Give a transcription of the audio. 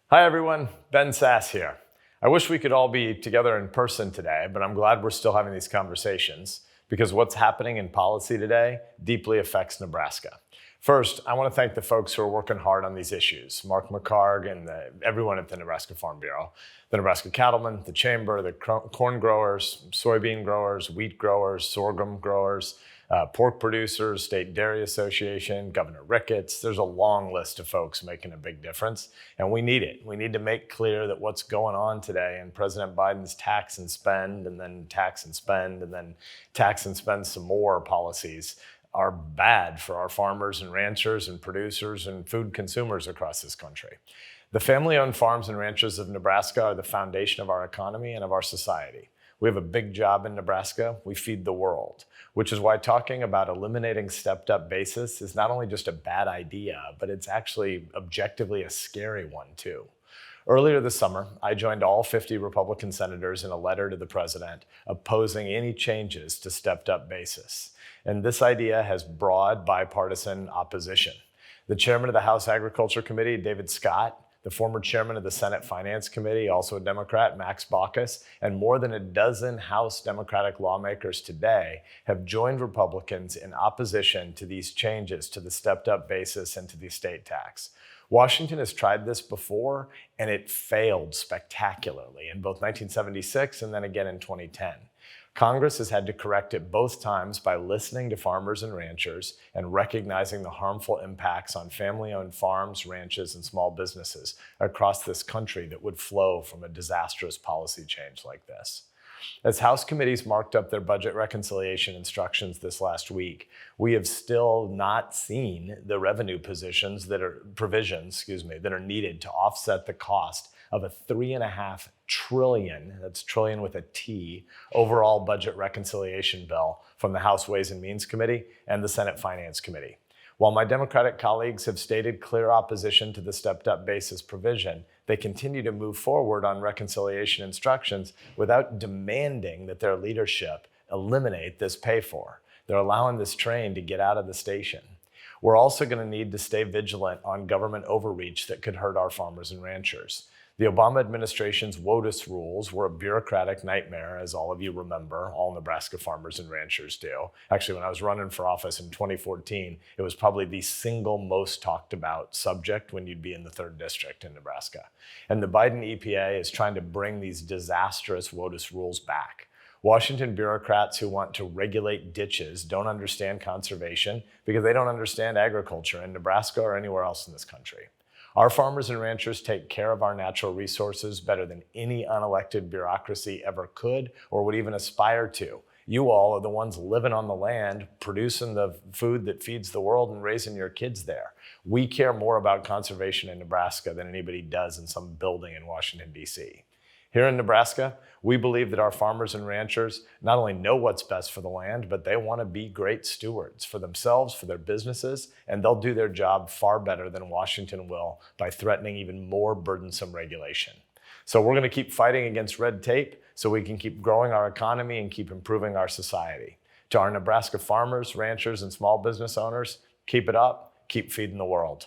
Hi everyone, Ben Sasse here. I wish we could all be together in person today, but I'm glad we're still having these conversations because what's happening in policy today deeply affects Nebraska. First, I want to thank the folks who are working hard on these issues. Mark McCarg and everyone at the Nebraska Farm Bureau, the Nebraska cattlemen, the chamber, the corn growers, soybean growers, wheat growers, sorghum growers, pork producers, State Dairy Association, Governor Ricketts. There's a long list of folks making a big difference, and we need it. We need to make clear that what's going on today in President Biden's tax and spend, and then tax and spend, and then tax and spend some more policies are bad for our farmers and ranchers and producers and food consumers across this country. The family-owned farms and ranches of Nebraska are the foundation of our economy and of our society. We have a big job in Nebraska. We feed the world, which is why talking about eliminating stepped-up basis is not only just a bad idea, but it's actually objectively a scary one too. Earlier this summer, I joined all 50 Republican senators in a letter to the president opposing any changes to stepped-up basis. And this idea has broad bipartisan opposition. The chairman of the House Agriculture Committee, David Scott, the former chairman of the Senate Finance Committee, also a Democrat, Max Baucus, and more than a dozen House Democratic lawmakers today have joined Republicans in opposition to these changes to the stepped-up basis and to the estate tax. Washington has tried this before, and it failed spectacularly in both 1976 and then again in 2010. Congress has had to correct it both times by listening to farmers and ranchers and recognizing the harmful impacts on family-owned farms, ranches, and small businesses across this country that would flow from a disastrous policy change like this. As House committees marked up their budget reconciliation instructions this last week, we have still not seen the revenue provisions that are needed to offset the cost of a $3.5 trillion, that's trillion with a T, overall budget reconciliation bill from the House Ways and Means Committee and the Senate Finance Committee. While my Democratic colleagues have stated clear opposition to the stepped-up basis provision, they continue to move forward on reconciliation instructions without demanding that their leadership eliminate this pay-for. They're allowing this train to get out of the station. We're also going to need to stay vigilant on government overreach that could hurt our farmers and ranchers. The Obama administration's WOTUS rules were a bureaucratic nightmare, as all of you remember, all Nebraska farmers and ranchers do. Actually, when I was running for office in 2014, it was probably the single most talked about subject when you'd be in the 3rd district in Nebraska. And the Biden EPA is trying to bring these disastrous WOTUS rules back. Washington bureaucrats who want to regulate ditches don't understand conservation because they don't understand agriculture in Nebraska or anywhere else in this country. Our farmers and ranchers take care of our natural resources better than any unelected bureaucracy ever could or would even aspire to. You all are the ones living on the land, producing the food that feeds the world and raising your kids there. We care more about conservation in Nebraska than anybody does in some building in Washington, D.C. Here in Nebraska, we believe that our farmers and ranchers not only know what's best for the land, but they want to be great stewards for themselves, for their businesses, and they'll do their job far better than Washington will by threatening even more burdensome regulation. So we're going to keep fighting against red tape so we can keep growing our economy and keep improving our society. To our Nebraska farmers, ranchers, and small business owners, keep it up, keep feeding the world.